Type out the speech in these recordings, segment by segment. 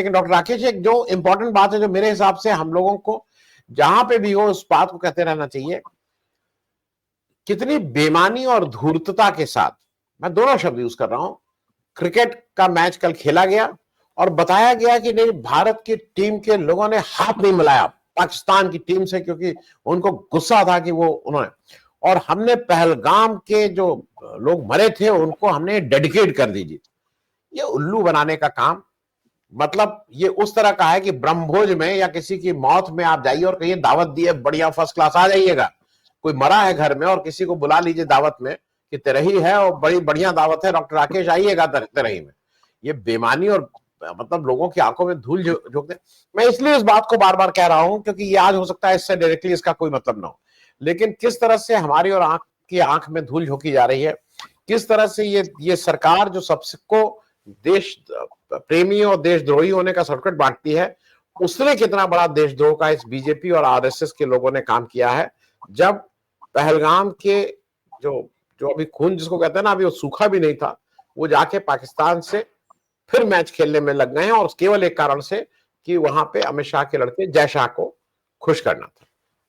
लेकिन डॉक्टर राकेश, एक जो इंपॉर्टेंट बात है जो मेरे हिसाब से हम लोगों को जहां पे भी हो उस बात को कहते रहना चाहिए, कितनी बेईमानी और धूर्तता के साथ, मैं दोनों शब्द यूज कर रहा हूं, क्रिकेट का मैच कल खेला गया और बताया गया कि नहीं, भारत की टीम के लोगों ने हाथ नहीं मिलाया पाकिस्तान की टीम से, क्योंकि उनको गुस्सा था कि वो उन्होंने, और हमने पहलगाम के जो लोग मरे थे उनको हमने डेडिकेट कर दीजिए। ये उल्लू बनाने का काम, मतलब ये उस तरह का है कि ब्रह्मभोज में या किसी की मौत में आप जाइए और कहिए दावत दिए, बढ़िया फर्स्ट क्लास आ जाइएगा। कोई मरा है घर में और किसी को बुला लीजिए दावत में कि तिरही है और बड़ी बढ़िया दावत है, डॉक्टर राकेश आइएगा तिरही में। ये बेमानी और मतलब लोगों की आंखों में धूल झोंकते। मैं इसलिए इस बात को बार बार कह रहा हूं क्योंकि ये आज हो सकता है इससे डायरेक्टली इसका कोई मतलब ना हो, लेकिन किस तरह से हमारी और आंख में धूल झोंकी जा रही है, किस तरह से ये सरकार जो सबको देश प्रेमी और देशद्रोही होने का सर्टिफिकेट बांटती है, उसने कितना बड़ा देशद्रोह का इस बीजेपी और आरएसएस के लोगों ने काम किया है। जब पहलगाम के जो जो अभी खून जिसको कहते हैं ना, अभी वो सूखा भी नहीं था, वो जाके पाकिस्तान से फिर मैच खेलने में लग गए हैं और केवल एक कारण से कि वहां पे अमित शाह के लड़के जय शाह को खुश करना था।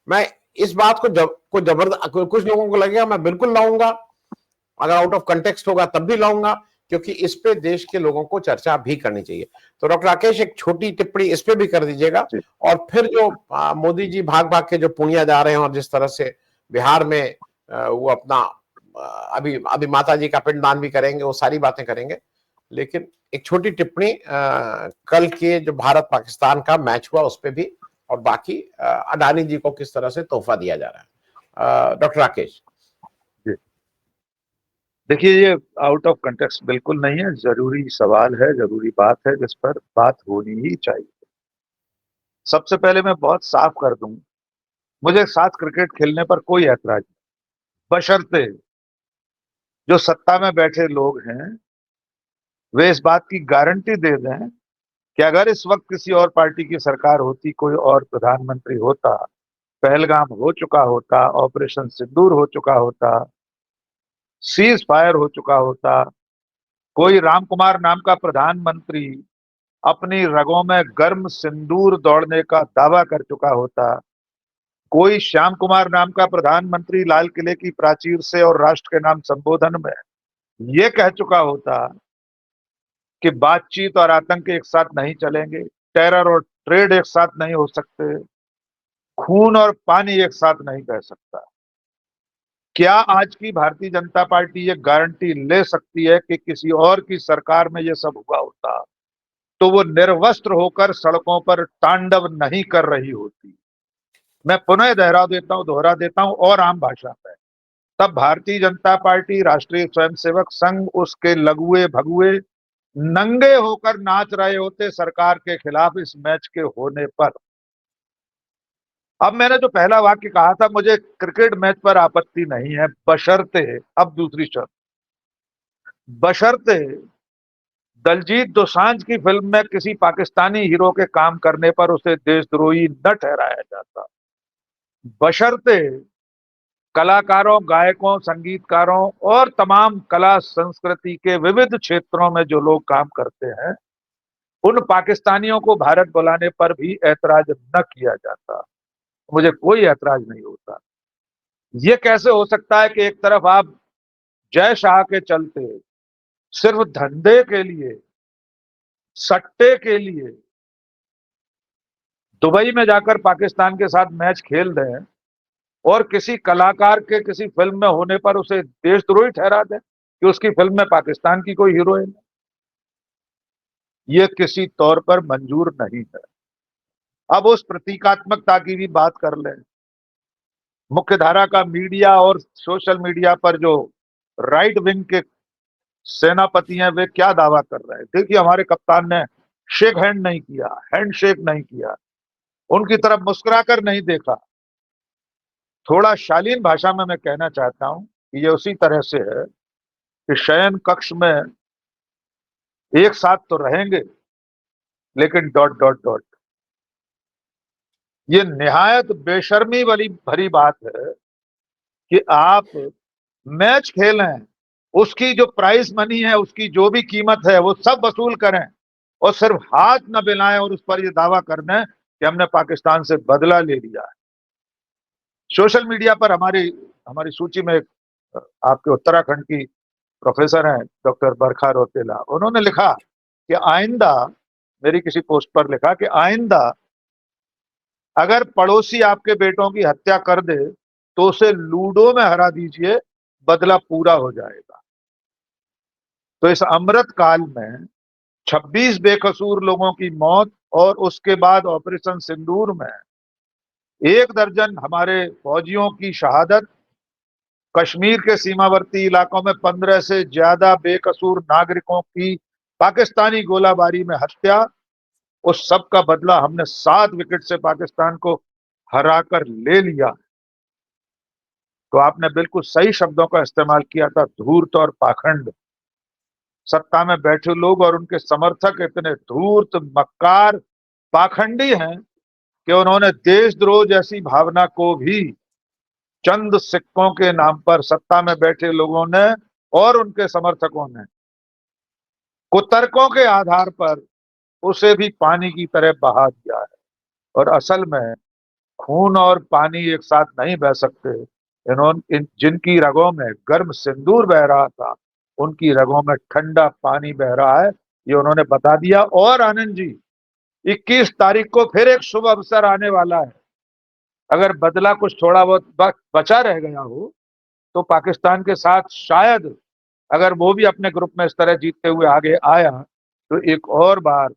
मैं इस बात को जबरदस्त, कुछ लोगों को लगेगा मैं बिल्कुल लाऊंगा, अगर आउट ऑफ कंटेक्स्ट होगा तब भी लाऊंगा, क्योंकि इस पे देश के लोगों को चर्चा भी करनी चाहिए। तो डॉक्टर राकेश एक छोटी टिप्पणी इस पे भी कर दीजिएगा, और फिर जो मोदी जी भाग भाग के जो पुणिया जा रहे हैं और जिस तरह से बिहार में वो अपना अभी अभी माता जी का पिंडदान भी करेंगे, वो सारी बातें करेंगे, लेकिन एक छोटी टिप्पणी कल के जो भारत पाकिस्तान का मैच हुआ उस पर भी, और बाकी अडानी जी को किस तरह से तोहफा दिया जा रहा है। डॉक्टर राकेश देखिए, ये आउट ऑफ कंटेक्स्ट बिल्कुल नहीं है, जरूरी सवाल है, जरूरी बात है जिस पर बात होनी ही चाहिए। सबसे पहले मैं बहुत साफ कर दूं, मुझे साथ क्रिकेट खेलने पर कोई ऐतराज नहीं, बशर्ते जो सत्ता में बैठे लोग हैं वे इस बात की गारंटी दे दें कि अगर इस वक्त किसी और पार्टी की सरकार होती, कोई और प्रधानमंत्री होता, पहलगाम हो चुका होता, ऑपरेशन सिंदूर हो चुका होता, सीज फायर हो चुका होता, कोई राम कुमार नाम का प्रधानमंत्री अपनी रगों में गर्म सिंदूर दौड़ने का दावा कर चुका होता, कोई श्याम कुमार नाम का प्रधानमंत्री लाल किले की प्राचीर से और राष्ट्र के नाम संबोधन में यह कह चुका होता कि बातचीत और आतंक एक साथ नहीं चलेंगे, टेरर और ट्रेड एक साथ नहीं हो सकते, खून और पानी एक साथ नहीं बह सकता, क्या आज की भारतीय जनता पार्टी ये गारंटी ले सकती है कि किसी और की सरकार में ये सब हुआ होता तो वो निर्वस्त्र होकर सड़कों पर तांडव नहीं कर रही होती? मैं पुनः दोहरा देता हूं और आम भाषा में, तब भारतीय जनता पार्टी, राष्ट्रीय स्वयंसेवक संघ, उसके लघुए भगुए नंगे होकर नाच रहे होते सरकार के खिलाफ इस मैच के होने पर। अब मैंने जो पहला वाक्य कहा था, मुझे क्रिकेट मैच पर आपत्ति नहीं है, बशर्ते, अब दूसरी शर्त, बशर्ते दलजीत दोसांझ की फिल्म में किसी पाकिस्तानी हीरो के काम करने पर उसे देशद्रोही न ठहराया जाता, बशर्ते कलाकारों, गायकों, संगीतकारों और तमाम कला संस्कृति के विविध क्षेत्रों में जो लोग काम करते हैं उन पाकिस्तानियों को भारत बुलाने पर भी ऐतराज न किया जाता, मुझे कोई ऐतराज नहीं होता। ये कैसे हो सकता है कि एक तरफ आप जय शाह के चलते सिर्फ धंधे के लिए, सट्टे के लिए दुबई में जाकर पाकिस्तान के साथ मैच खेल दें और किसी कलाकार के किसी फिल्म में होने पर उसे देशद्रोही ठहरा दें कि उसकी फिल्म में पाकिस्तान की कोई हीरोइन है? यह किसी तौर पर मंजूर नहीं है। अब उस प्रतीकात्मकता की भी बात कर लें। मुख्यधारा का मीडिया और सोशल मीडिया पर जो राइट विंग के सेनापति हैं वे क्या दावा कर रहे हैं? देखिए, हमारे कप्तान ने शेक हैंड नहीं किया, हैंड शेक नहीं किया, उनकी तरफ मुस्कुराकर नहीं देखा। थोड़ा शालीन भाषा में मैं कहना चाहता हूं कि ये उसी तरह से है कि शयन कक्ष में एक साथ तो रहेंगे लेकिन डॉट डॉट डॉट। ये निहायत बेशर्मी वाली भरी बात है कि आप मैच खेलें, उसकी जो प्राइस मनी है, उसकी जो भी कीमत है वो सब वसूल करें और सिर्फ हाथ न मिलाएं और उस पर ये दावा करना है कि हमने पाकिस्तान से बदला ले लिया है। सोशल मीडिया पर हमारी हमारी सूची में आपके उत्तराखंड की प्रोफेसर हैं डॉक्टर बरखा रौतेला, उन्होंने लिखा कि आइंदा, मेरी किसी पोस्ट पर लिखा कि आइंदा अगर पड़ोसी आपके बेटों की हत्या कर दे तो उसे लूडो में हरा दीजिए, बदला पूरा हो जाएगा। तो इस अमृत काल में 26 बेकसूर लोगों की मौत और उसके बाद ऑपरेशन सिंदूर में 1 दर्जन हमारे फौजियों की शहादत, कश्मीर के सीमावर्ती इलाकों में 15 से ज्यादा बेकसूर नागरिकों की पाकिस्तानी गोलाबारी में हत्या, उस सब का बदला हमने 7 विकेट से पाकिस्तान को हराकर ले लिया। तो आपने बिल्कुल सही शब्दों का इस्तेमाल किया था, धूर्त और पाखंड। सत्ता में बैठे लोग और उनके समर्थक इतने धूर्त, मक्कार, पाखंडी हैं कि उन्होंने देशद्रोह जैसी भावना को भी चंद सिक्कों के नाम पर सत्ता में बैठे लोगों ने और उनके समर्थकों ने कुतर्कों के आधार पर उसे भी पानी की तरह बहा दिया है। और असल में खून और पानी एक साथ नहीं बह सकते। जिनकी रगों में गर्म सिंदूर बह रहा था, उनकी रगों में ठंडा पानी बह रहा है, ये उन्होंने बता दिया। और आनंद जी, 21 तारीख को फिर एक शुभ अवसर आने वाला है। अगर बदला कुछ थोड़ा बहुत बचा रह गया हो तो पाकिस्तान के साथ शायद अगर वो भी अपने ग्रुप में इस तरह जीतते हुए आगे आया तो एक और बार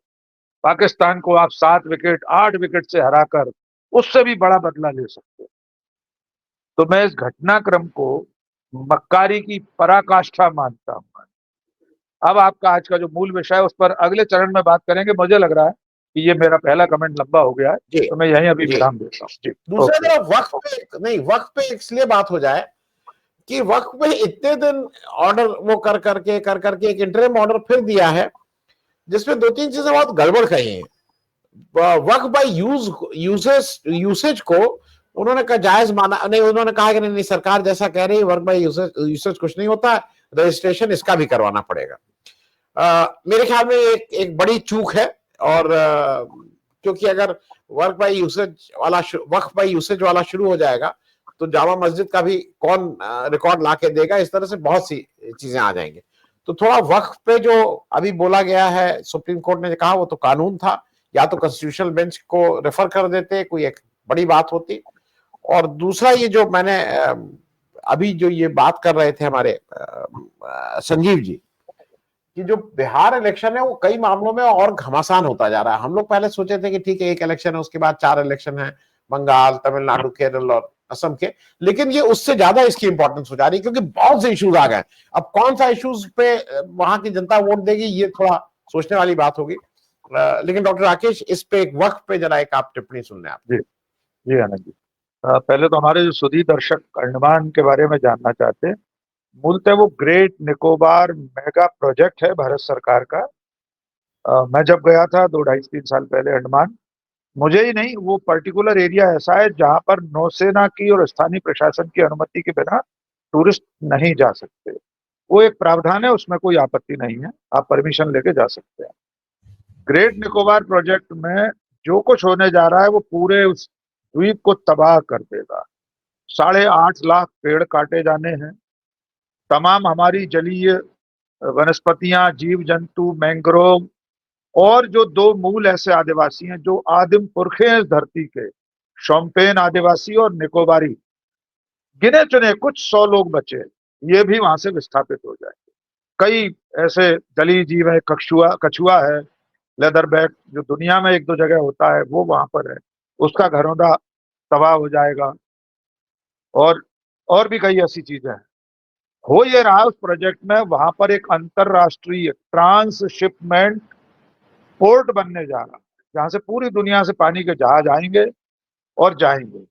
पाकिस्तान को आप 7 विकेट 8 विकेट से हराकर उससे भी बड़ा बदला ले सकते हैं। तो मैं इस घटनाक्रम को मक्कारी की पराकाष्ठा मानता हूं। अब आपका आज का जो मूल विषय है उस पर अगले चरण में बात करेंगे। मुझे लग रहा है कि ये मेरा पहला कमेंट लंबा हो गया है, जी तो मैं यहीं अभी जी। विराम देता हूँ जी। दूसरी तरफ वक्फ पे नहीं, वक्फ पे इसलिए बात हो जाए कि वक्फ पे इतने दिन ऑर्डर वो कर करके एक इंटरिम ऑर्डर फिर दिया है जिसमें 2-3 चीजें बहुत गड़बड़ कही हैं। वक्फ बाय यूसेज को उन्होंने कहा जायज माना नहीं, उन्होंने कहा कि नहीं सरकार जैसा कह रही है वर्क बाय यूसेज कुछ नहीं होता, रजिस्ट्रेशन इसका भी करवाना पड़ेगा। मेरे ख्याल में एक बड़ी चूक है। और क्योंकि अगर वर्क बाय यूसेज वाला वक्फ बाय यूसेज वाला शुरू हो जाएगा तो जामा मस्जिद का भी कौन रिकॉर्ड ला के देगा, इस तरह से बहुत सी चीजें आ जाएंगी। तो थोड़ा वक्फ पे जो अभी बोला गया है, सुप्रीम कोर्ट ने कहा वो तो कानून था, या तो कॉन्स्टिट्यूशनल बेंच को रेफर कर देते, कोई एक बड़ी बात होती। और दूसरा ये जो मैंने अभी जो ये बात कर रहे थे हमारे संजीव जी कि जो बिहार इलेक्शन है वो कई मामलों में और घमासान होता जा रहा है। हम लोग पहले सोचे थे कि ठीक है एक इलेक्शन है, उसके बाद 4 इलेक्शन है, बंगाल, तमिलनाडु, केरल और असम के, लेकिन ये उससे ज्यादा इसकी इंपॉर्टेंस हो जा रही है क्योंकि बहुत से इश्यूज आ गए। अब कौन सा इश्यूज पे वहां की जनता वोट देगी ये थोड़ा सोचने वाली बात होगी। लेकिन डॉक्टर राकेश इस पे एक वक्त पे जरा एक आप टिप्पणी सुन लें आप। जी जी आनंद जी, पहले तो हमारे जो सुधी दर्शक अंडमान के बारे में जानना चाहते हैं, मूलतः वो ग्रेट निकोबार मेगा प्रोजेक्ट है भारत सरकार का। मैं जब गया था 2 ढाई 3 साल पहले अंडमान, मुझे ही नहीं वो पर्टिकुलर एरिया ऐसा है जहां पर नौसेना की और स्थानीय प्रशासन की अनुमति के बिना टूरिस्ट नहीं जा सकते। वो एक प्रावधान है, उसमें कोई आपत्ति नहीं है, आप परमिशन लेके जा सकते हैं। ग्रेट निकोबार प्रोजेक्ट में जो कुछ होने जा रहा है वो पूरे उस द्वीप को तबाह कर देगा। 8.5 लाख पेड़ काटे जाने हैं, तमाम हमारी जलीय वनस्पतियां, जीव जंतु, मैंग्रोव और जो 2 मूल ऐसे आदिवासी हैं जो आदिम पुरखे हैं इस धरती के, शोम्पेन आदिवासी और निकोबारी, गिने चुने कुछ 100 लोग बचे, ये भी वहां से विस्थापित हो जाएंगे। कई ऐसे जलीय जीव है, कछुआ है, लेदरबैक जो दुनिया में 1-2 जगह होता है वो वहां पर है, उसका घरौंदा तबाह हो जाएगा। और भी कई ऐसी चीजें हैं। हो ये रहा उस प्रोजेक्ट में, वहां पर एक अंतरराष्ट्रीय ट्रांसशिपमेंट पोर्ट बनने जा रहा है जहां से पूरी दुनिया से पानी के जहाज आएंगे और जाएंगे।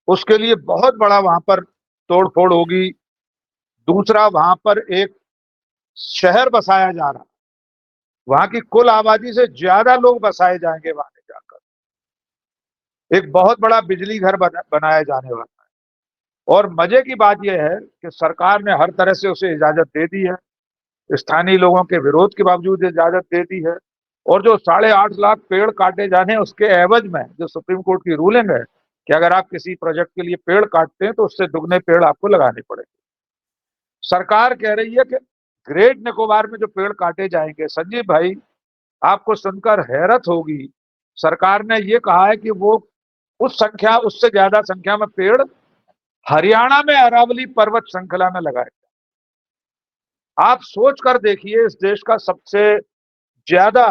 उसके लिए बहुत बड़ा वहां पर तोड़ फोड़ होगी। दूसरा, वहां पर एक शहर बसाया जा रहा है, वहां की कुल आबादी से ज्यादा लोग बसाए जाएंगे वहां जाकर। एक बहुत बड़ा बिजली घर बनाया जाने वाला है। और मजे की बात यह है कि सरकार ने हर तरह से उसे इजाजत दे दी है, स्थानीय लोगों के विरोध के बावजूद इजाजत दे दी है। और जो 8.5 लाख पेड़ काटे जाने उसके एवज में जो सुप्रीम कोर्ट की रूलिंग है कि अगर आप किसी प्रोजेक्ट के लिए पेड़ काटते हैं तो उससे दुगने पेड़ आपको लगाने पड़ेंगे। सरकार कह रही है कि ग्रेट निकोबार में जो पेड़ काटे जाएंगे, संजीव भाई आपको सुनकर हैरत होगी, सरकार ने ये कहा है कि वो उससे ज्यादा संख्या में पेड़ हरियाणा में अरावली पर्वत श्रृंखला में लगाए। आप सोच कर देखिए, इस देश का सबसे ज्यादा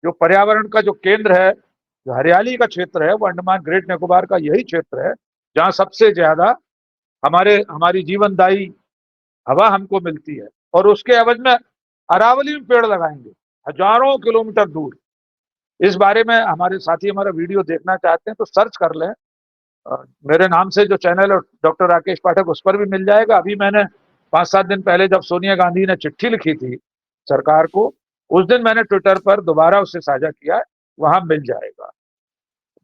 जो पर्यावरण का जो केंद्र है, जो हरियाली का क्षेत्र है, वो अंडमान ग्रेट निकोबार का यही क्षेत्र है जहां सबसे ज्यादा हमारी जीवनदायी हवा हमको मिलती है। और उसके एवज में अरावली में पेड़ लगाएंगे हजारों किलोमीटर दूर। इस बारे में हमारे साथी हमारा वीडियो देखना चाहते हैं तो सर्च कर लें, मेरे नाम से जो चैनल है डॉक्टर राकेश पाठक, उस पर भी मिल जाएगा। अभी मैंने 5-7 दिन पहले जब सोनिया गांधी ने चिट्ठी लिखी थी सरकार को, उस दिन मैंने ट्विटर पर दोबारा उससे साझा किया, वहां मिल जाएगा।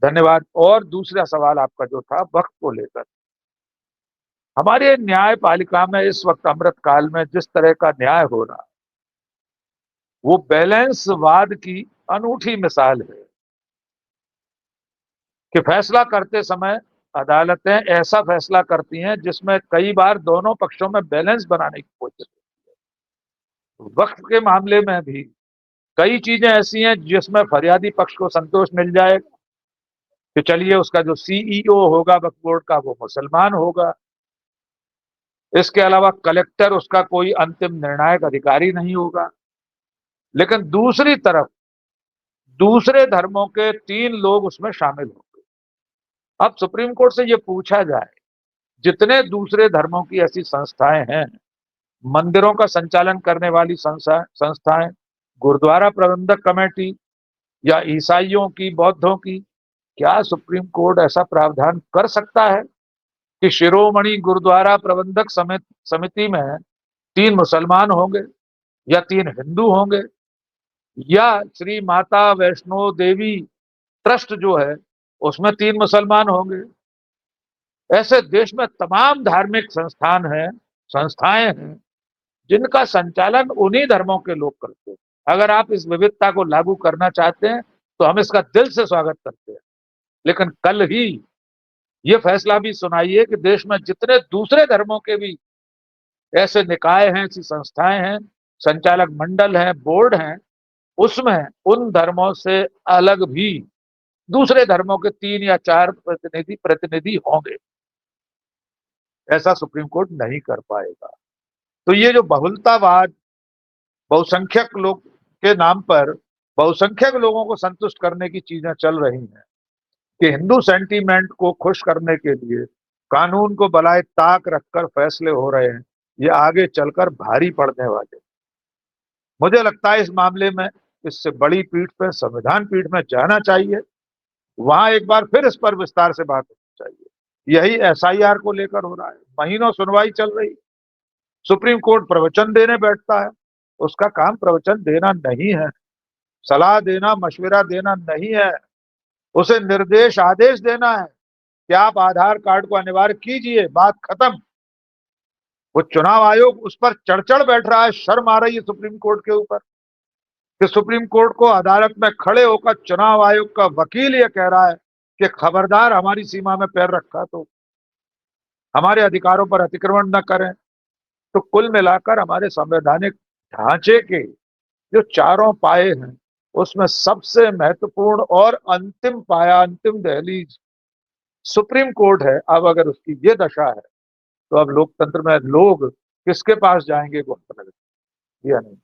धन्यवाद। और दूसरा सवाल आपका जो था वक्त को लेकर, हमारे न्यायपालिका में इस वक्त अमृतकाल में जिस तरह का न्याय हो रहा है वो बैलेंसवाद की अनूठी मिसाल है कि फैसला करते समय अदालतें ऐसा फैसला करती हैं जिसमें कई बार दोनों पक्षों में बैलेंस बनाने की कोशिश होती है। वक्त के मामले में भी कई चीजें ऐसी हैं जिसमें फरियादी पक्ष को संतोष मिल जाएगा कि चलिए उसका जो सीईओ होगा वक्फ बोर्ड का वो मुसलमान होगा, इसके अलावा कलेक्टर उसका कोई अंतिम निर्णायक अधिकारी नहीं होगा। लेकिन दूसरी तरफ दूसरे धर्मों के 3 लोग उसमें शामिल होंगे। अब सुप्रीम कोर्ट से ये पूछा जाए, जितने दूसरे धर्मों की ऐसी संस्थाएं हैं, मंदिरों का संचालन करने वाली संस्थाएं, गुरुद्वारा प्रबंधक कमेटी या ईसाइयों की, बौद्धों की, क्या सुप्रीम कोर्ट ऐसा प्रावधान कर सकता है कि शिरोमणि गुरुद्वारा प्रबंधक समिति में 3 मुसलमान होंगे या 3 हिंदू होंगे, या श्री माता वैष्णो देवी ट्रस्ट जो है उसमें 3 मुसलमान होंगे? ऐसे देश में तमाम धार्मिक संस्थाएं हैं जिनका संचालन उन्हीं धर्मों के लोग करते हैं। अगर आप इस विविधता को लागू करना चाहते हैं तो हम इसका दिल से स्वागत करते हैं, लेकिन कल ही ये फैसला भी सुनाइए कि देश में जितने दूसरे धर्मों के भी ऐसे निकाय हैं, ऐसी संस्थाएं हैं, संचालक मंडल हैं, बोर्ड हैं, उसमें उन धर्मों से अलग भी दूसरे धर्मों के 3 या 4 प्रतिनिधि होंगे। ऐसा सुप्रीम कोर्ट नहीं कर पाएगा। तो ये जो बहुलतावाद, बहुसंख्यक लोग के नाम पर बहुसंख्यक लोगों को संतुष्ट करने की चीजें चल रही हैं कि हिंदू सेंटीमेंट को खुश करने के लिए कानून को बलाए ताक रखकर फैसले हो रहे हैं, ये आगे चलकर भारी पड़ने वाले। मुझे लगता है इस मामले में इससे बड़ी पीठ पे संविधान पीठ में जाना चाहिए, वहां एक बार फिर इस पर विस्तार से बात होनी चाहिए। यही एसआईआर को लेकर हो रहा है, महीनों सुनवाई चल रही, सुप्रीम कोर्ट प्रवचन देने बैठता है, उसका काम प्रवचन देना नहीं है, सलाह देना, मशविरा देना नहीं है, उसे निर्देश आदेश देना है कि आप आधार कार्ड को अनिवार्य कीजिए, बात खत्म। वो चुनाव आयोग उस पर चढ़ बैठ रहा है, शर्म आ रही है सुप्रीम कोर्ट के ऊपर कि सुप्रीम कोर्ट को अदालत में खड़े होकर चुनाव आयोग का वकील ये कह रहा है कि खबरदार हमारी सीमा में पैर रखा तो हमारे अधिकारों पर अतिक्रमण न करें। तो कुल मिलाकर हमारे संवैधानिक ढांचे के जो चारों पाए हैं उसमें सबसे महत्वपूर्ण और अंतिम पाया, अंतिम दहलीज सुप्रीम कोर्ट है। अब अगर उसकी ये दशा है तो अब लोकतंत्र में लोग किसके पास जाएंगे वो पता नहीं।